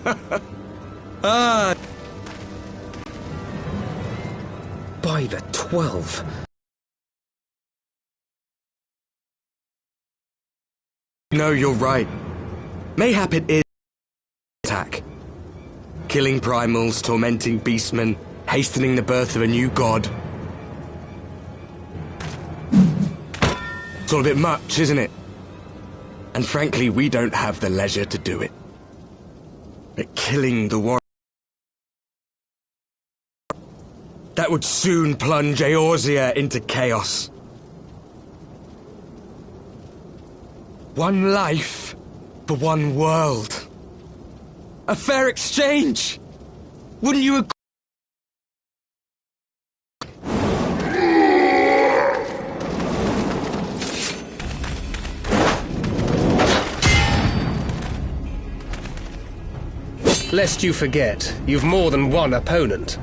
Ah! By the 12. No, you're right. Mayhap it is attack. Killing primals, tormenting beastmen, hastening the birth of a new god. It's all a bit much, isn't it? And frankly, we don't have the leisure to do it. But killing the warrior... that would soon plunge Eorzea into chaos. One life for one world. A fair exchange! Wouldn't you agree? Lest you forget, you've more than one opponent.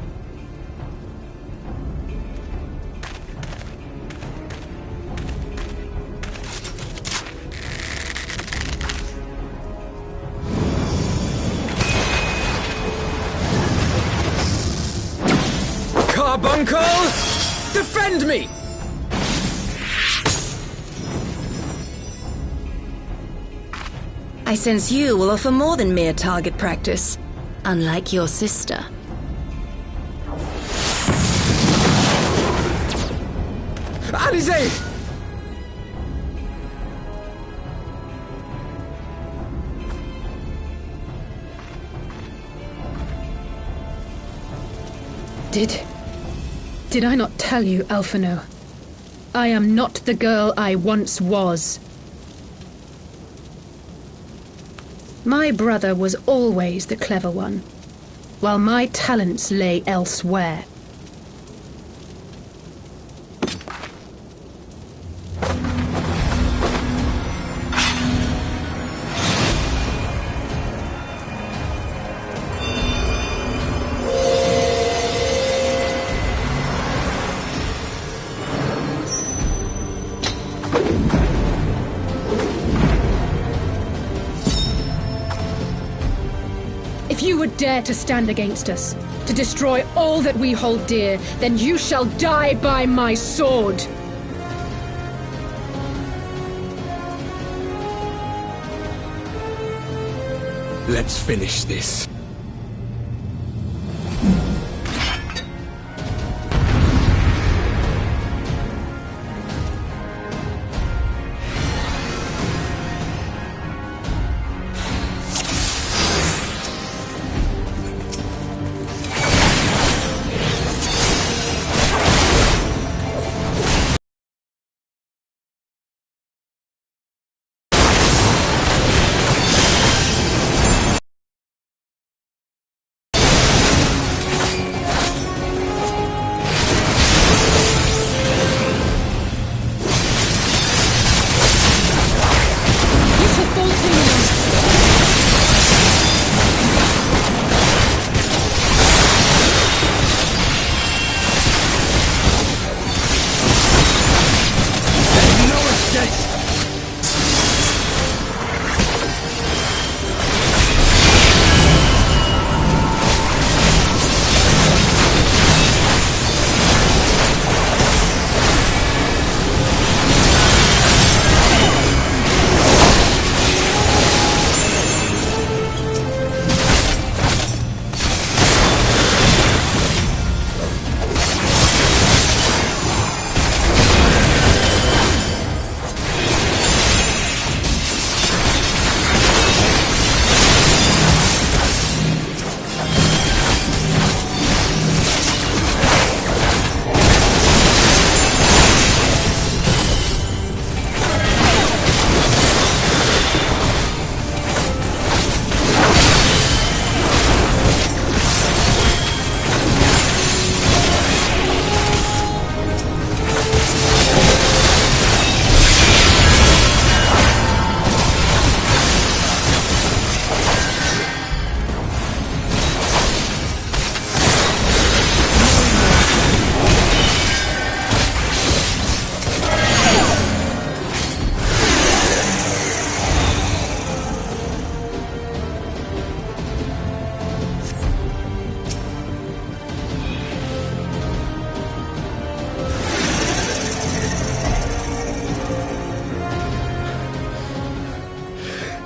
Carbuncle! Defend me! I sense you will offer more than mere target practice, unlike your sister. Alisaie! Did I not tell you, Alphinaud? I am not the girl I once was. My brother was always the clever one, while my talents lay elsewhere. If you would dare to stand against us, to destroy all that we hold dear, then you shall die by my sword! Let's finish this.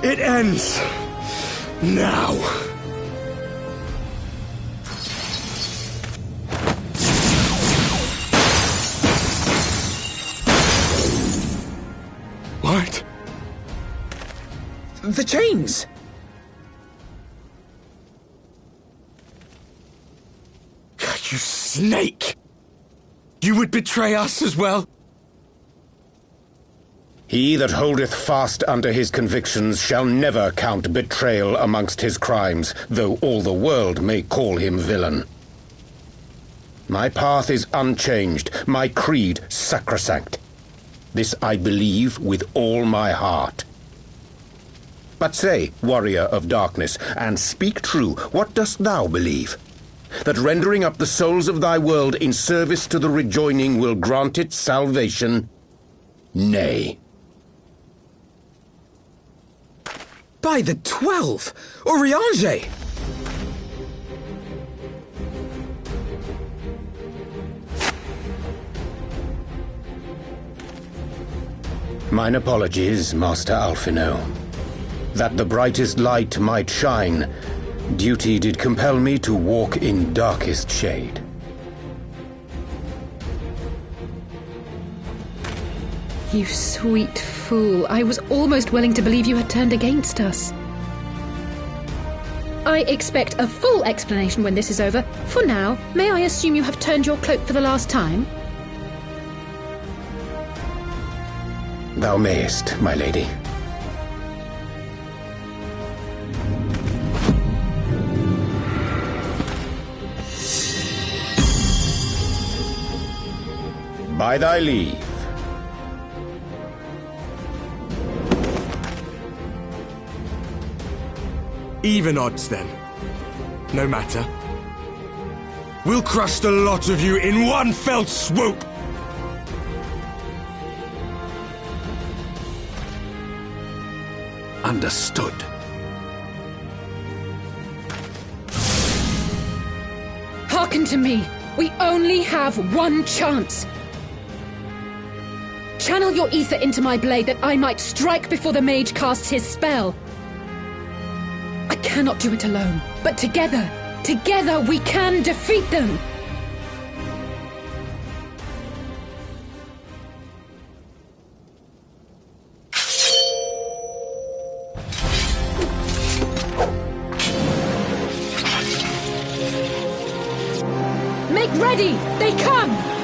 It ends now. What? The chains! You snake! You would betray us as well? He that holdeth fast unto his convictions shall never count betrayal amongst his crimes, though all the world may call him villain. My path is unchanged, my creed sacrosanct. This I believe with all my heart. But say, warrior of darkness, and speak true, what dost thou believe? That rendering up the souls of thy world in service to the rejoining will grant it salvation? Nay. By the 12! Urianger! Mine apologies, Master Alphino. That the brightest light might shine, duty did compel me to walk in darkest shade. You sweet fool. I was almost willing to believe you had turned against us. I expect a full explanation when this is over. For now, may I assume you have turned your cloak for the last time? Thou mayest, my lady. By thy leave. Even odds, then. No matter. We'll crush the lot of you in one fell swoop! Understood. Hearken to me. We only have one chance. Channel your ether into my blade that I might strike before the mage casts his spell. I cannot do it alone, but together we can defeat them! Make ready! They come!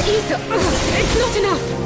Ether! It's not enough!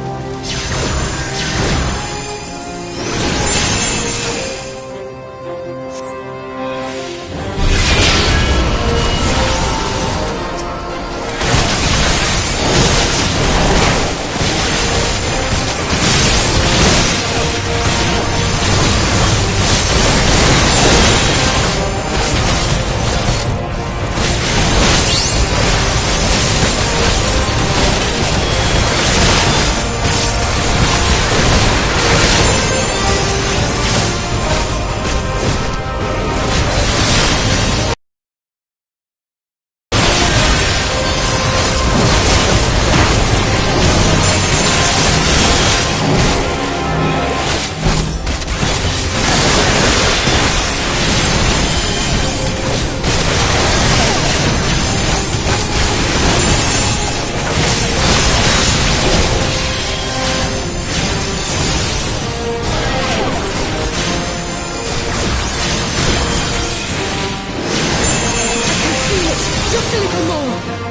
Just a little more!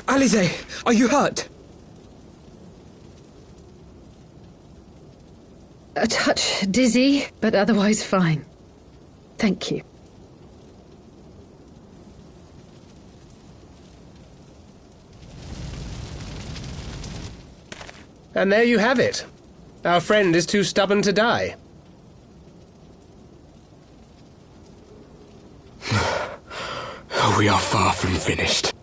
Alisaie, are you hurt? A touch dizzy, but otherwise fine. Thank you. And there you have it. Our friend is too stubborn to die. We are far from finished.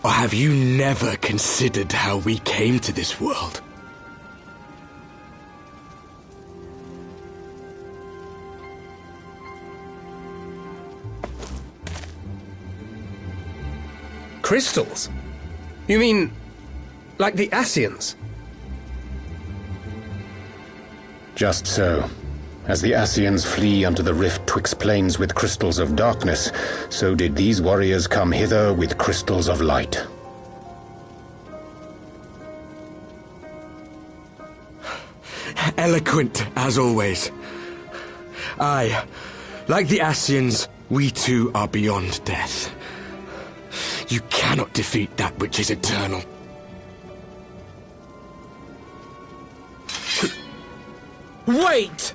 Or have you never considered how we came to this world? Crystals? You mean, like the Ascians? Just so. As the Ascians flee unto the rift twixt plains with crystals of darkness, so did these warriors come hither with crystals of light. Eloquent, as always. Aye, like the Ascians, we too are beyond death. You cannot defeat that which is eternal. Wait!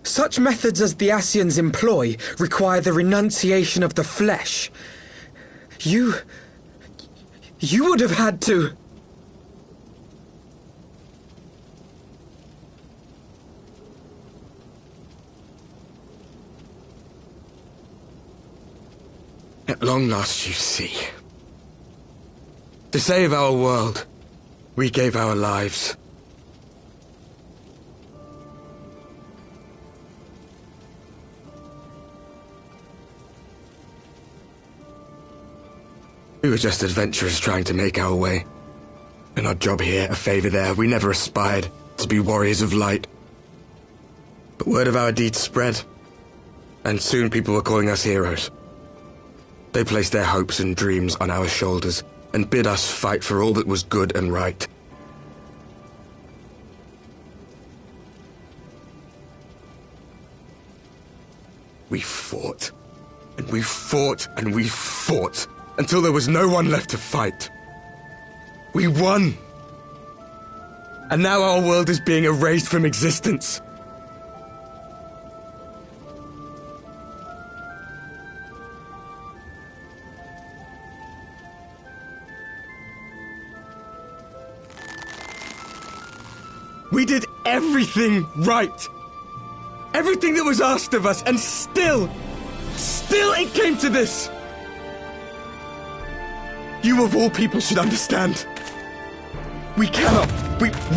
Such methods as the Ascians employ require the renunciation of the flesh. You would have had to... At long last, you see. To save our world, we gave our lives. We were just adventurers trying to make our way. An odd job here, a favor there. We never aspired to be warriors of light. But word of our deeds spread, and soon people were calling us heroes. They placed their hopes and dreams on our shoulders and bid us fight for all that was good and right. We fought, and we fought, and we fought, until there was no one left to fight. We won! And now our world is being erased from existence. We did everything right. Everything that was asked of us, and still it came to this. You of all people should understand. We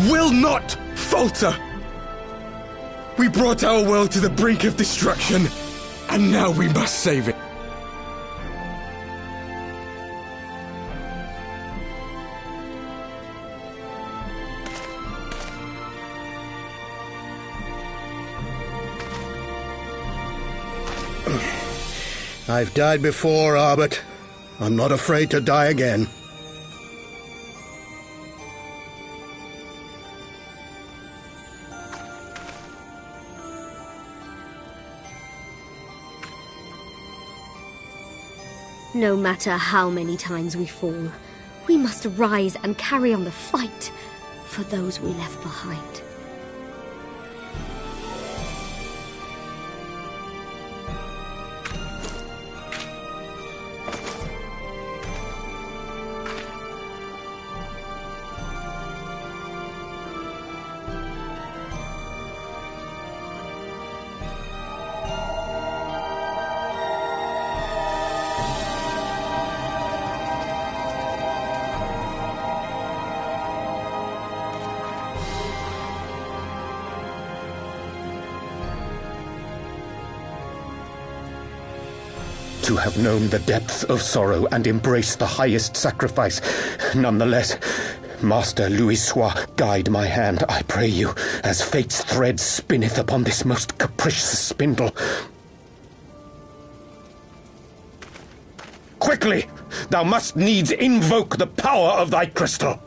will not falter. We brought our world to the brink of destruction, and now we must save it. I've died before, Arbet. I'm not afraid to die again. No matter how many times we fall, we must rise and carry on the fight for those we left behind. To have known the depths of sorrow and embraced the highest sacrifice. Nonetheless, Master Louisoix, guide my hand, I pray you, as fate's thread spinneth upon this most capricious spindle. Quickly! Thou must needs invoke the power of thy crystal!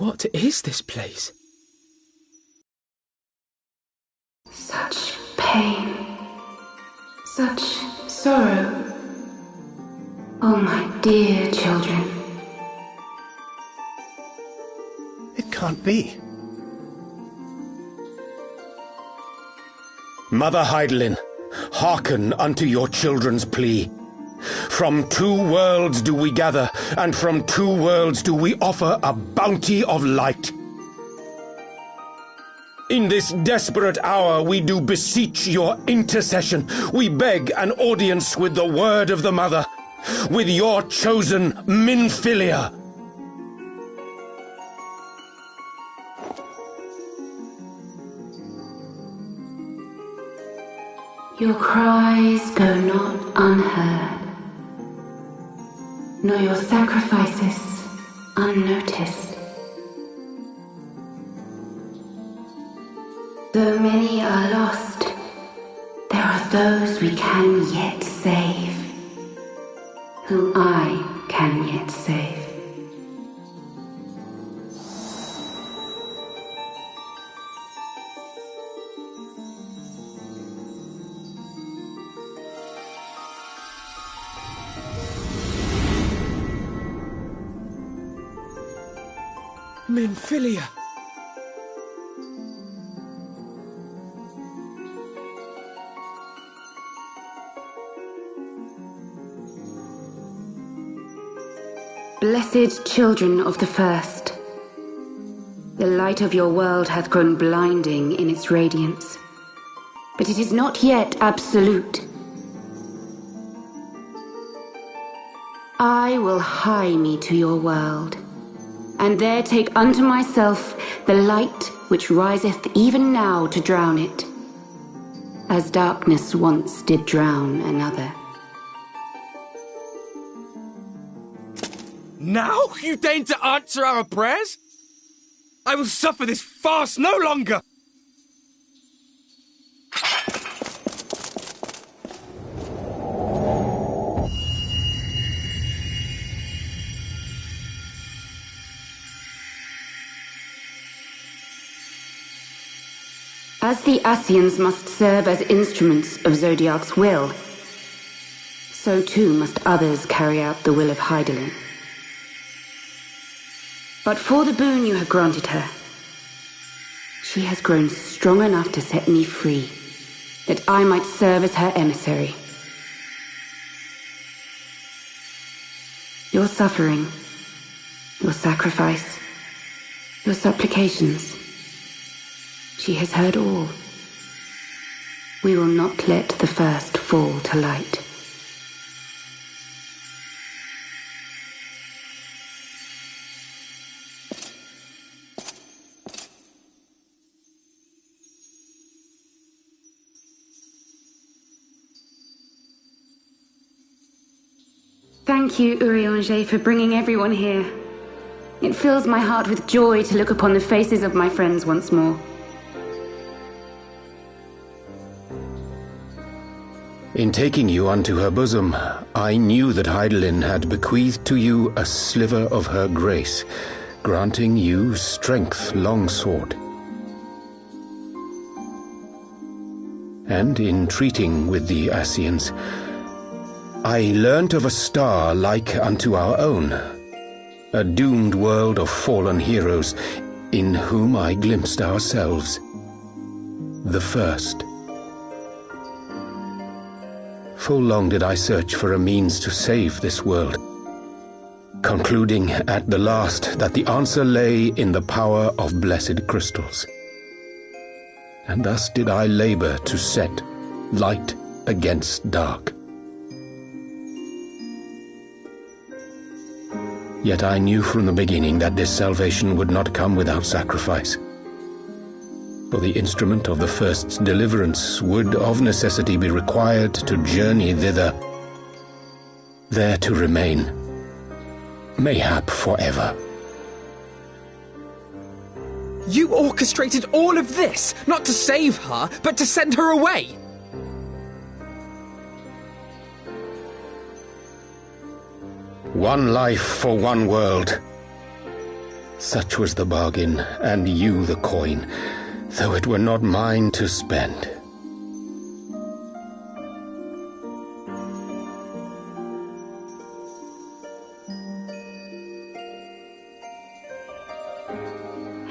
What is this place? Such pain. Such sorrow. Oh, my dear children. It can't be. Mother Hydaelyn, hearken unto your children's plea. From two worlds do we gather, and from two worlds do we offer a bounty of light. In this desperate hour we do beseech your intercession. We beg an audience with the word of the Mother, with your chosen Minfilia. Your cries go not unheard, nor your sacrifices unnoticed. Though many are lost, there are those we can yet save, whom I can yet save. Minfilia! Blessed children of the First, the light of your world hath grown blinding in its radiance, but it is not yet absolute. I will hie me to your world, and there take unto myself the light which riseth even now to drown it, as darkness once did drown another. Now you deign to answer our prayers? I will suffer this farce no longer! As the Ascians must serve as instruments of Zodiark's will, so too must others carry out the will of Hydaelyn. But for the boon you have granted her, she has grown strong enough to set me free, that I might serve as her emissary. Your suffering, your sacrifice, your supplications, she has heard all. We will not let the first fall to light. Thank you, Urianger, for bringing everyone here. It fills my heart with joy to look upon the faces of my friends once more. In taking you unto her bosom, I knew that Hydaelyn had bequeathed to you a sliver of her grace, granting you strength long sought. And in treating with the Ascians, I learnt of a star like unto our own, a doomed world of fallen heroes, in whom I glimpsed ourselves, the first. Full long did I search for a means to save this world, concluding at the last that the answer lay in the power of blessed crystals. And thus did I labor to set light against dark. Yet I knew from the beginning that this salvation would not come without sacrifice. For the instrument of the First's deliverance would of necessity be required to journey thither, there to remain, mayhap forever. You orchestrated all of this, not to save her, but to send her away! One life for one world. Such was the bargain, and you the coin, though it were not mine to spend.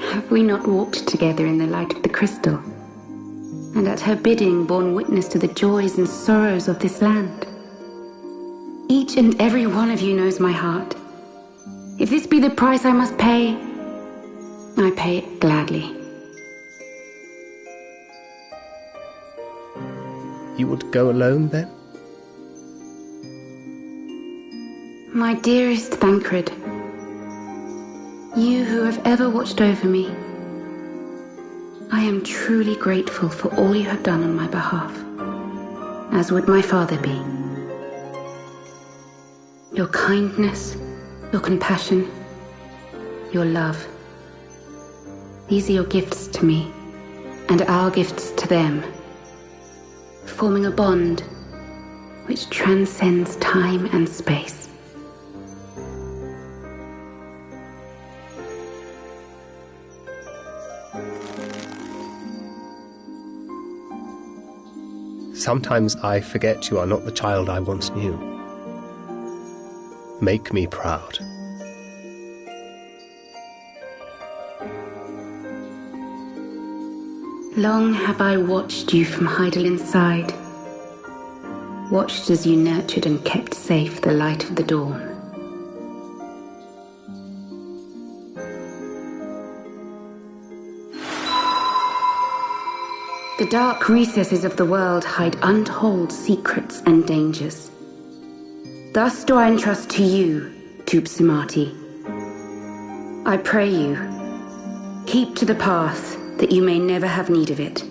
Have we not walked together in the light of the crystal, and at her bidding borne witness to the joys and sorrows of this land? Each and every one of you knows my heart. If this be the price I must pay, I pay it gladly. You would go alone, then? My dearest Thancred, you who have ever watched over me, I am truly grateful for all you have done on my behalf, as would my father be. Your kindness, your compassion, your love. These are your gifts to me, and our gifts to them, forming a bond which transcends time and space. Sometimes I forget you are not the child I once knew. Make me proud. Long have I watched you from Hydaelyn's side, watched as you nurtured and kept safe the light of the dawn. The dark recesses of the world hide untold secrets and dangers. Thus do I entrust to you, Tupsimati. I pray you, keep to the path that you may never have need of it.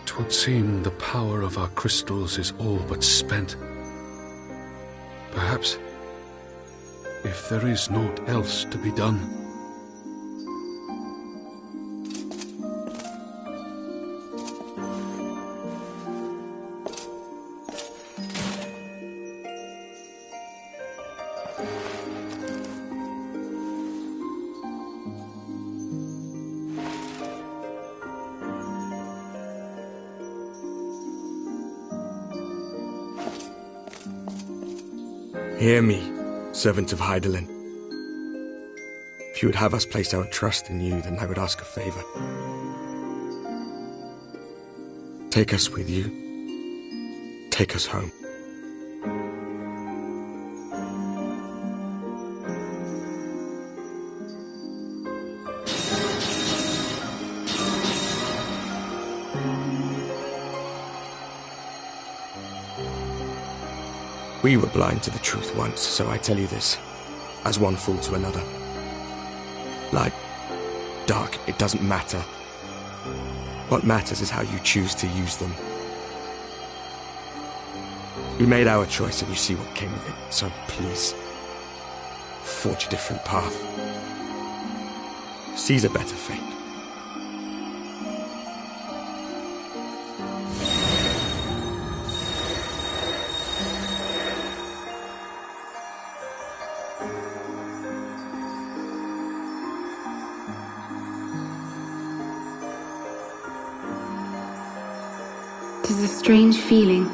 Twould seem the power of our crystals is all but spent. Perhaps, if there is naught else to be done. Hear me, servant of Hydaelyn. If you would have us place our trust in you, then I would ask a favor. Take us with you. Take us home. We were blind to the truth once, so I tell you this, as one fool to another. Light, dark, it doesn't matter. What matters is how you choose to use them. We made our choice and you see what came of it, so please, forge a different path. Seize a better fate. It is a strange feeling.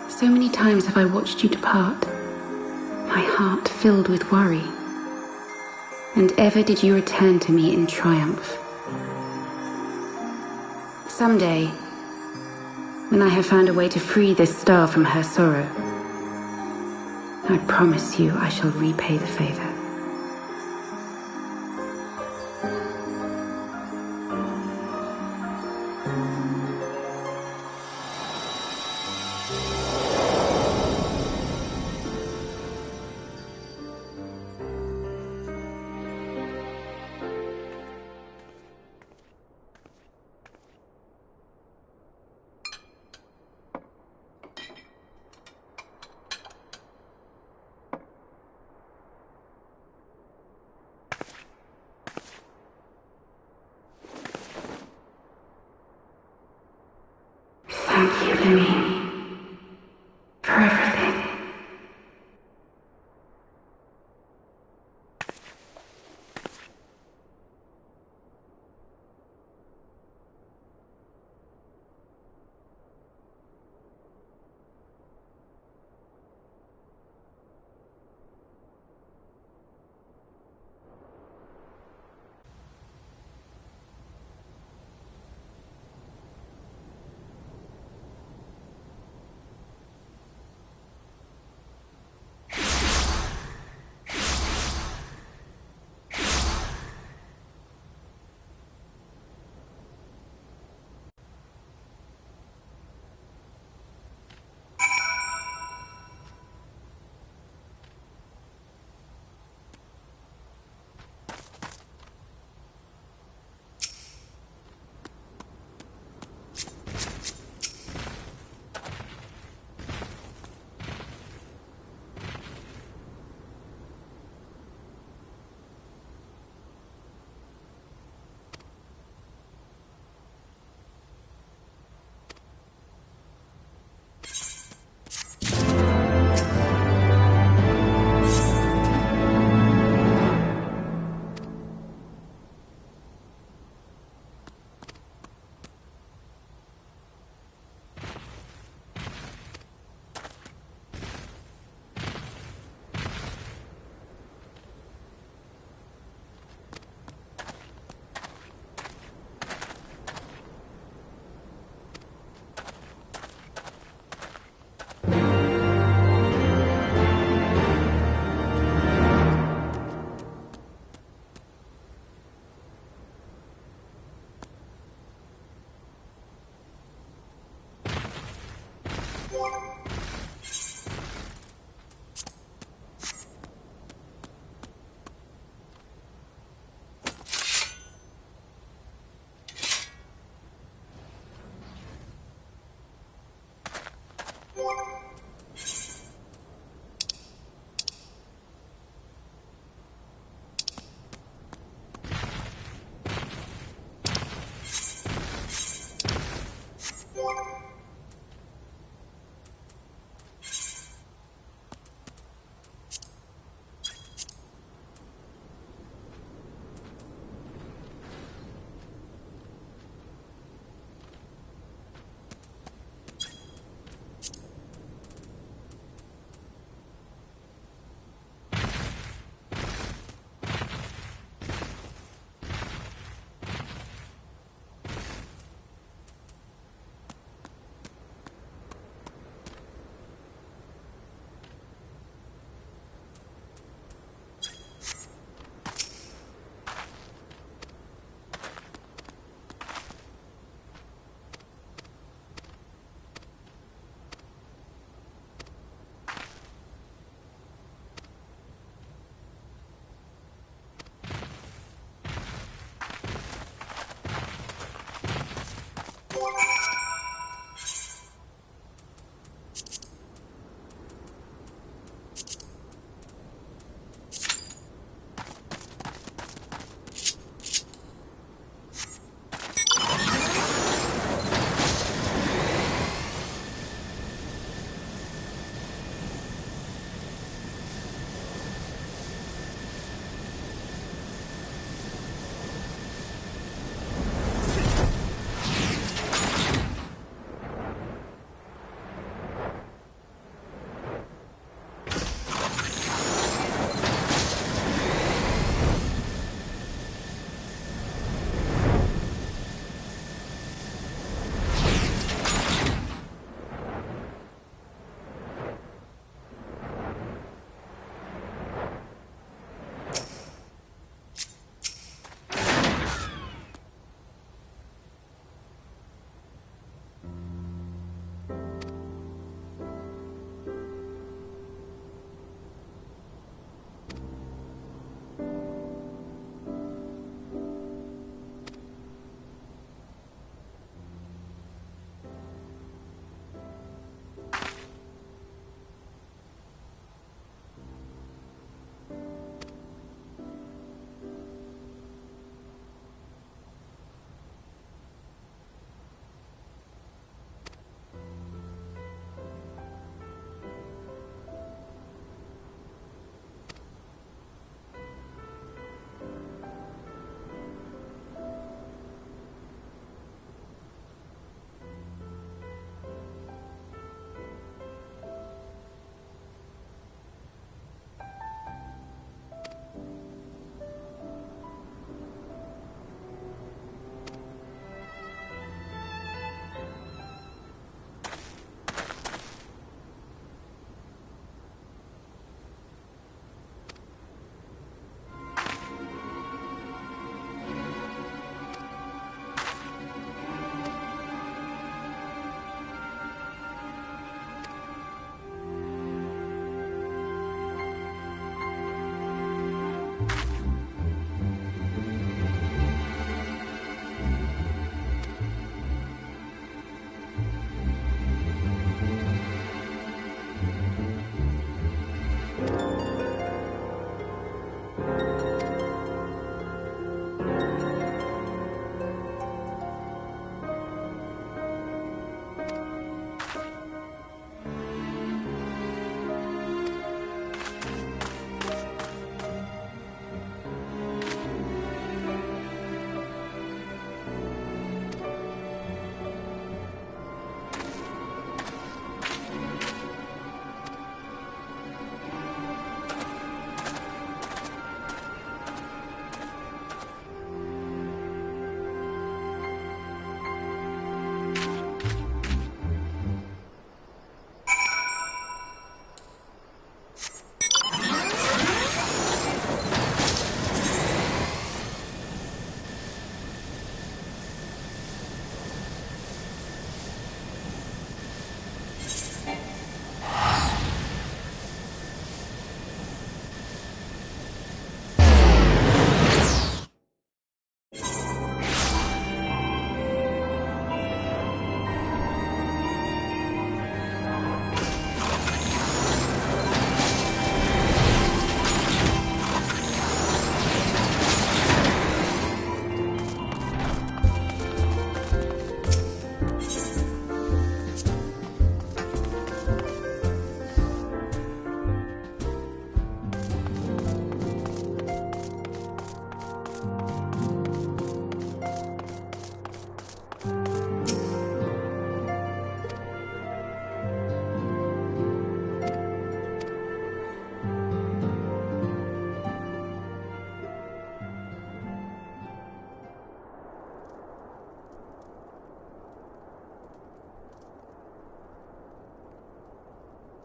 So many times have I watched you depart, my heart filled with worry. And ever did you return to me in triumph. Someday, when I have found a way to free this star from her sorrow, I promise you I shall repay the favor. to me. For everything.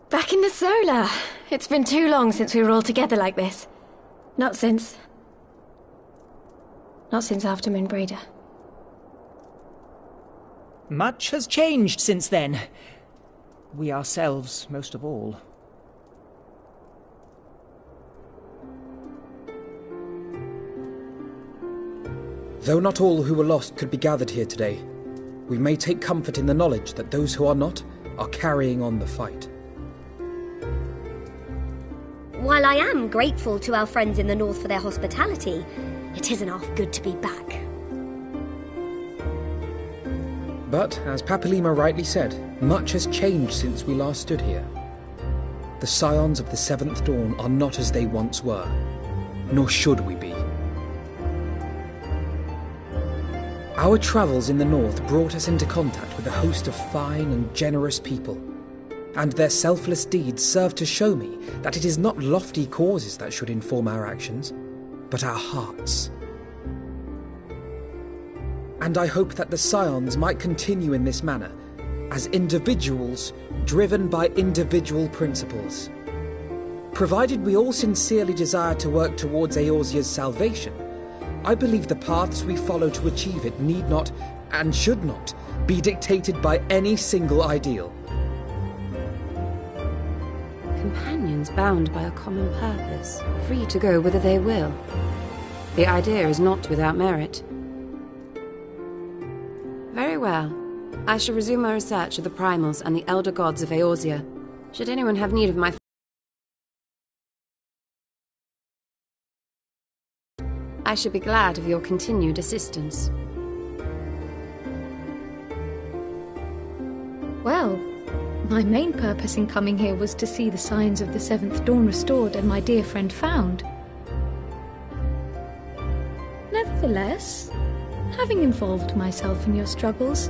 Back in the Solar. It's been too long since we were all together like this. Not since after Moonbreeder. Much has changed since then. We ourselves, most of all. Though not all who were lost could be gathered here today, we may take comfort in the knowledge that those who are not are carrying on the fight. While I am grateful to our friends in the north for their hospitality, it isn't half good to be back. But, as Papalima rightly said, much has changed since we last stood here. The Scions of the Seventh Dawn are not as they once were, nor should we be. Our travels in the north brought us into contact with a host of fine and generous people, and their selfless deeds serve to show me that it is not lofty causes that should inform our actions, but our hearts. And I hope that the Scions might continue in this manner, as individuals driven by individual principles. Provided we all sincerely desire to work towards Eorzea's salvation, I believe the paths we follow to achieve it need not, and should not, be dictated by any single ideal. Companions bound by a common purpose, free to go whither they will. The idea is not without merit. Very well. I shall resume my research of the primals and the elder gods of Eorzea. Should anyone have need of my... I should be glad of your continued assistance. Well, my main purpose in coming here was to see the signs of the Seventh Dawn restored and my dear friend found. Nevertheless, having involved myself in your struggles,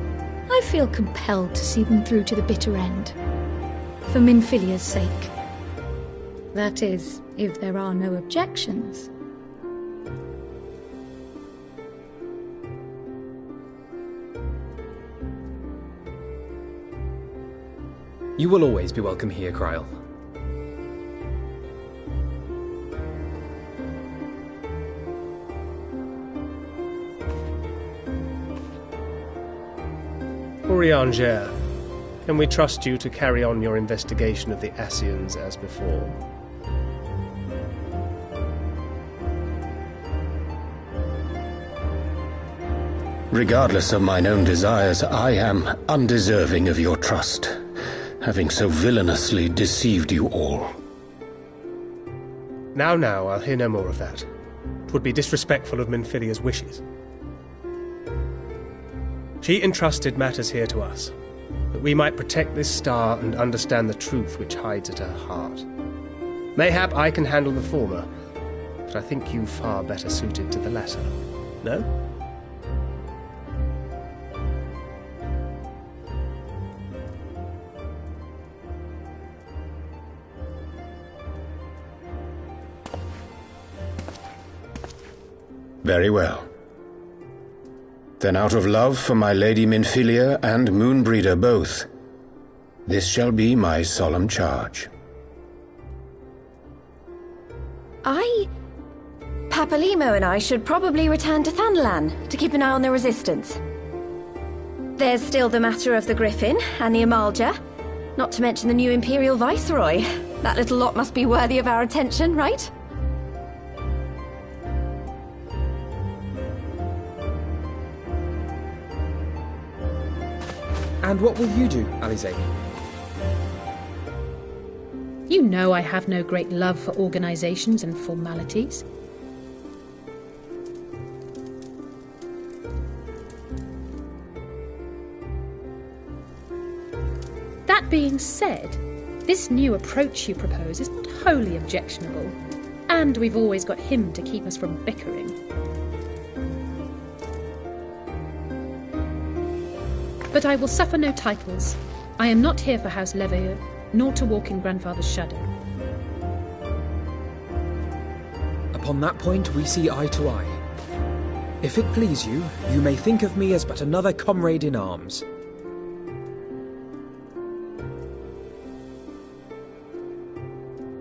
I feel compelled to see them through to the bitter end. For Minfilia's sake. That is, if there are no objections. You will always be welcome here, Krile. Urianger, can we trust you to carry on your investigation of the Ascians as before? Regardless of mine own desires, I am undeserving of your trust, having so villainously deceived you all. Now, I'll hear no more of that. 'Twould be disrespectful of Minfilia's wishes. She entrusted matters here to us, that we might protect this star and understand the truth which hides at her heart. Mayhap I can handle the former, but I think you far better suited to the latter. No? Very well. Then out of love for my Lady Minfilia and Moonbreeder both, this shall be my solemn charge. Papalymo and I should probably return to Thanalan to keep an eye on the Resistance. There's still the matter of the Griffin and the Amalja, not to mention the new Imperial Viceroy. That little lot must be worthy of our attention, right? And what will you do, Alisaie? You know I have no great love for organizations and formalities. That being said, this new approach you propose is not wholly objectionable, and we've always got him to keep us from bickering. But I will suffer no titles. I am not here for House Leveilleur, nor to walk in Grandfather's shadow. Upon that point we see eye to eye. If it please you, you may think of me as but another comrade in arms.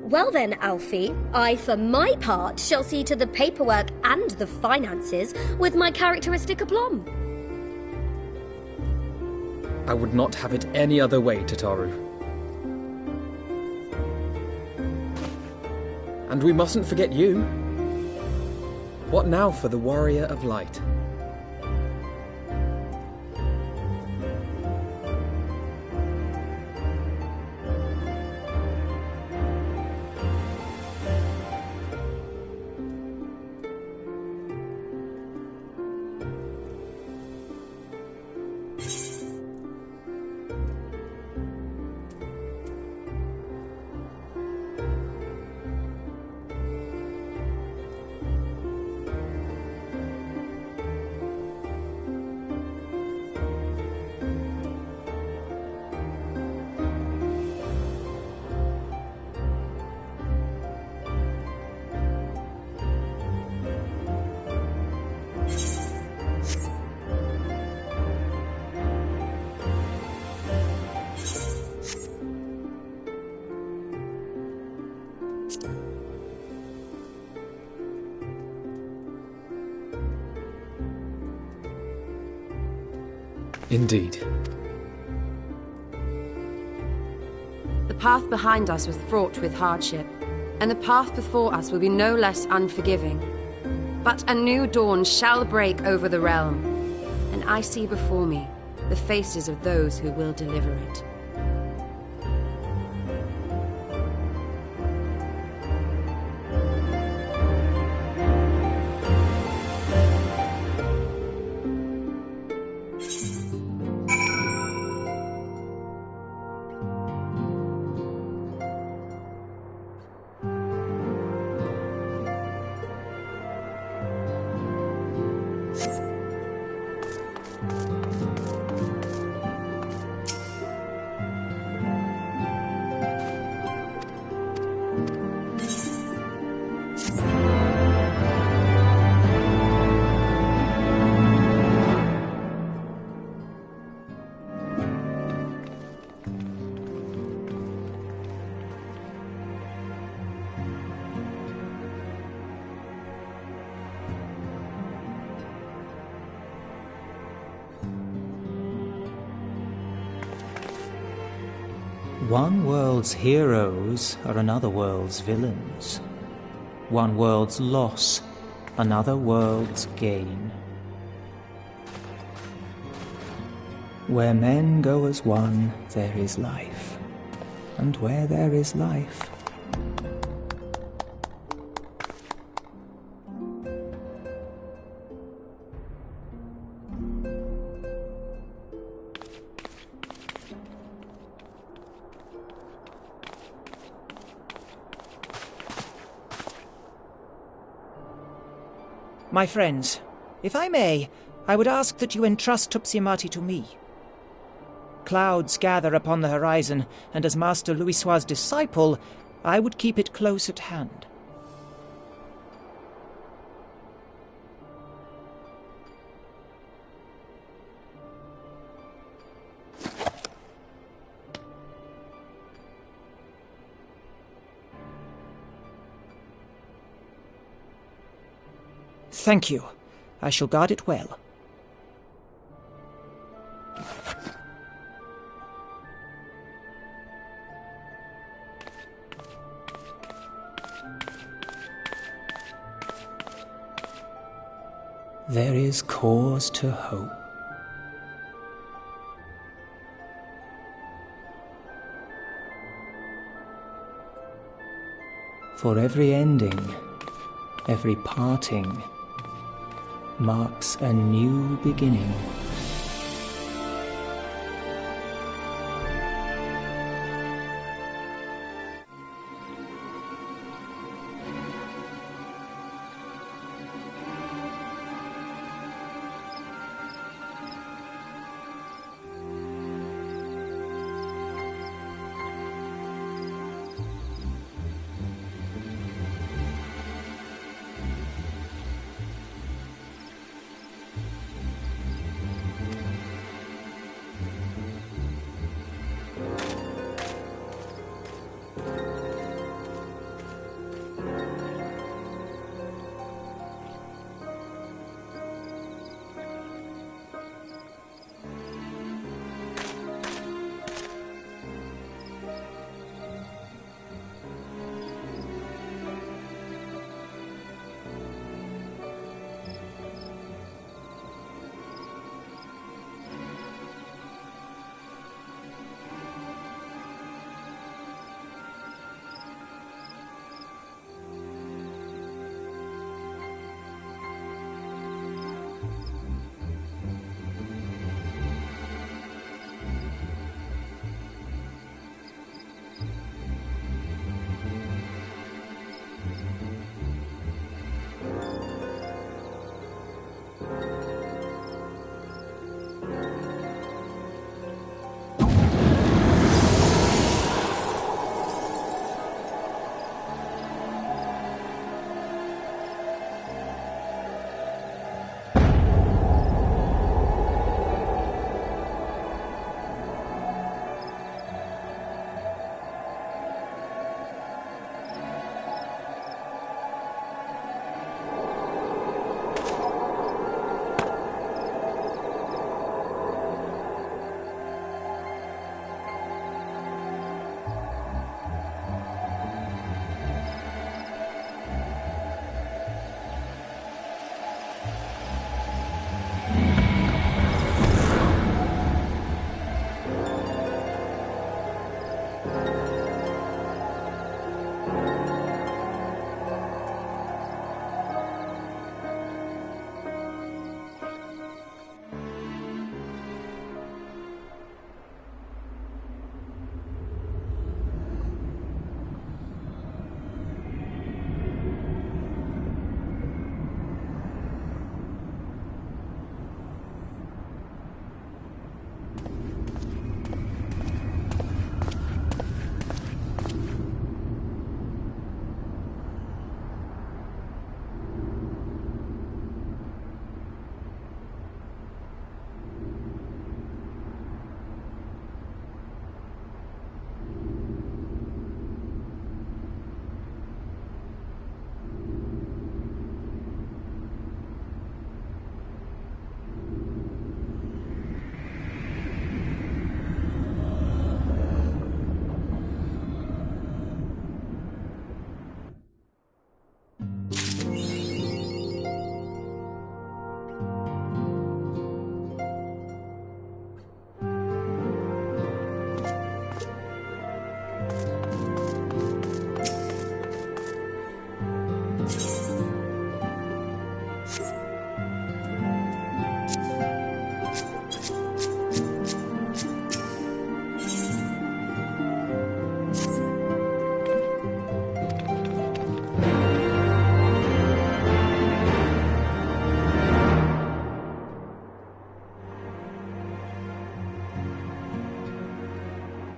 Well then, Alfie, I for my part shall see to the paperwork and the finances with my characteristic aplomb. I would not have it any other way, Tataru. And we mustn't forget you. What now for the Warrior of Light? Indeed. The path behind us was fraught with hardship, and the path before us will be no less unforgiving. But a new dawn shall break over the realm, and I see before me the faces of those who will deliver it. One world's heroes are another world's villains. One world's loss, another world's gain. Where men go as one, there is life. And where there is life, My friends, if I may, I would ask that you entrust Tupsimati to me. Clouds gather upon the horizon, and as Master Louisoix's disciple, I would keep it close at hand. Thank you. I shall guard it well. There is cause to hope. For every ending, every parting, marks a new beginning.